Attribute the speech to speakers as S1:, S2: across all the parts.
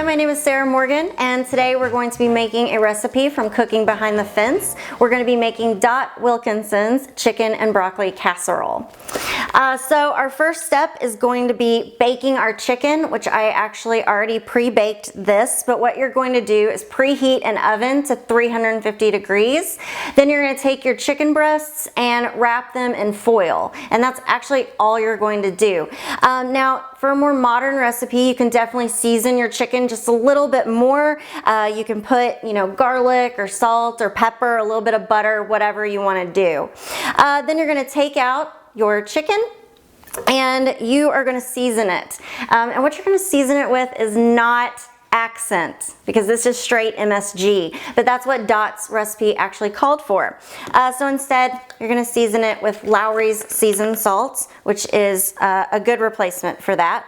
S1: Hi, my name is Sarah Morgan, and today we're going to be making a recipe from Cooking Behind the Fence. We're going to be making Dot Wilkinson's chicken and broccoli casserole. So our first step is going to be baking our chicken, which I actually already pre-baked this, but what you're going to do is preheat an oven to 350 degrees. Then you're going to take your chicken breasts and wrap them in foil, and that's actually all you're going to do. Now, for a more modern recipe, you can definitely season your chicken just a little bit more. You can put, garlic or salt or pepper, a little bit of butter, whatever you want to do. Then you're going to take out your chicken and you are going to season it. And what you're going to season it with is not accent, because this is straight MSG, but that's what Dot's recipe actually called for. So instead, you're going to season it with Lowry's seasoned salt, which is a good replacement for that.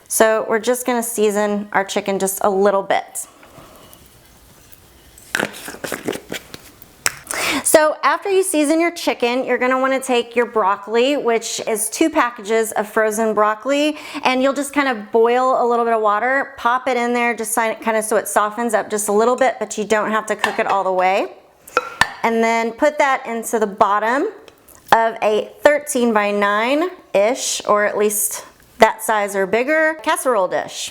S1: So we're just going to season our chicken just a little bit. So after you season your chicken, you're going to want to take your broccoli, which is 2 packages of frozen broccoli, and you'll just kind of boil a little bit of water, pop it in there, just kind of so it softens up just a little bit, but you don't have to cook it all the way. And then put that into the bottom of a 13 by 9-ish, or at least that size or bigger, casserole dish.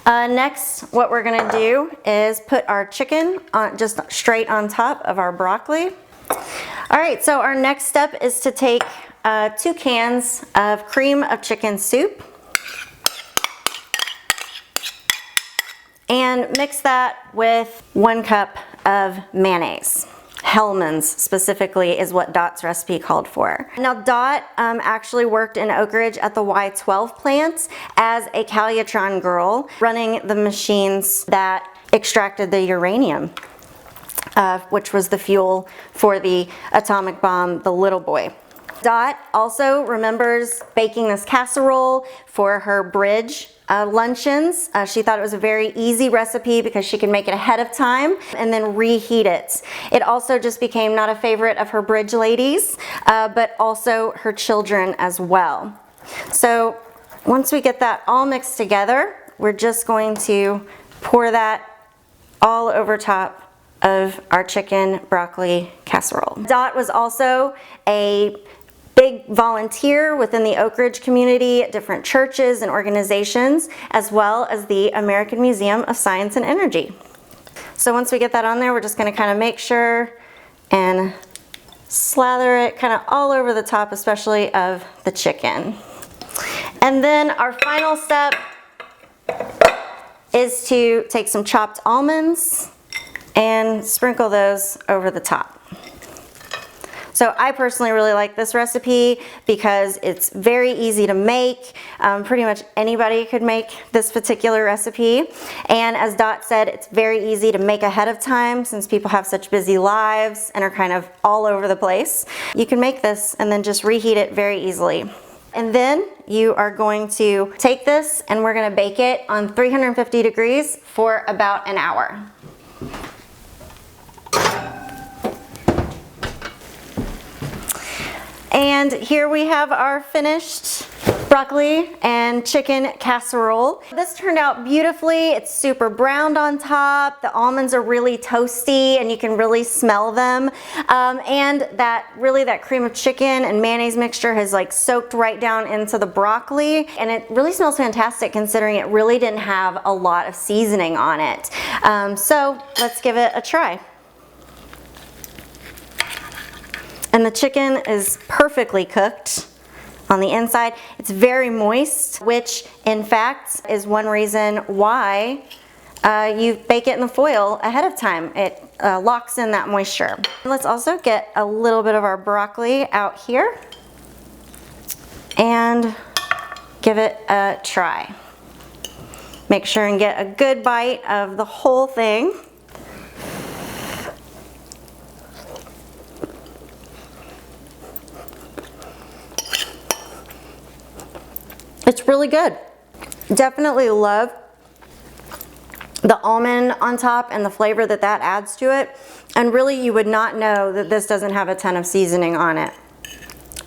S1: Next, what we're going to do is put our chicken just straight on top of our broccoli. All right, so our next step is to take 2 cans of cream of chicken soup and mix that with 1 cup of mayonnaise. Hellman's specifically is what Dot's recipe called for. Now Dot actually worked in Oak Ridge at the Y12 plant as a Calutron girl, running the machines that extracted the uranium, which was the fuel for the atomic bomb, the Little Boy. Dot also remembers baking this casserole for her bridge luncheons. She thought it was a very easy recipe because she could make it ahead of time and then reheat it. It also just became not a favorite of her bridge ladies, but also her children as well. So once we get that all mixed together, we're just going to pour that all over top of our chicken broccoli casserole. Dot was also a big volunteer within the Oak Ridge community at different churches and organizations, as well as the American Museum of Science and Energy. So once we get that on there, we're just going to kind of make sure and slather it kind of all over the top, especially of the chicken. And then our final step is to take some chopped almonds and sprinkle those over the top. So I personally really like this recipe because it's very easy to make. Pretty much anybody could make this particular recipe. And as Dot said, it's very easy to make ahead of time since people have such busy lives and are kind of all over the place. You can make this and then just reheat it very easily. And then you are going to take this and we're going to bake it on 350 degrees for about an hour. And here we have our finished broccoli and chicken casserole. This turned out beautifully. It's super browned on top. The almonds are really toasty and you can really smell them. And that cream of chicken and mayonnaise mixture has soaked right down into the broccoli. And it really smells fantastic considering it really didn't have a lot of seasoning on it. So let's give it a try. And the chicken is perfectly cooked on the inside. It's very moist, which in fact is one reason why you bake it in the foil ahead of time. It locks in that moisture. Let's also get a little bit of our broccoli out here and give it a try. Make sure and get a good bite of the whole thing. It's really good. Definitely love the almond on top and the flavor that adds to it. And really you would not know that this doesn't have a ton of seasoning on it.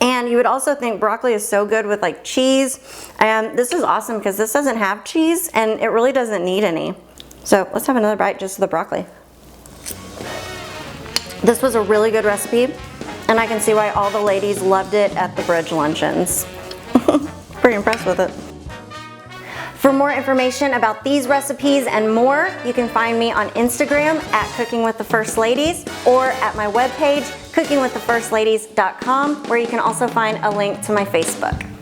S1: And And you would also think broccoli is so good with like cheese. And this is awesome because this doesn't have cheese and it really doesn't need any. So let's have another bite just of the broccoli. This was a really good recipe, and I can see why all the ladies loved it at the bridge luncheons. Pretty impressed with it. For more information about these recipes and more, you can find me on Instagram at cookingwiththefirstladies or at my webpage, cookingwiththefirstladies.com, where you can also find a link to my Facebook.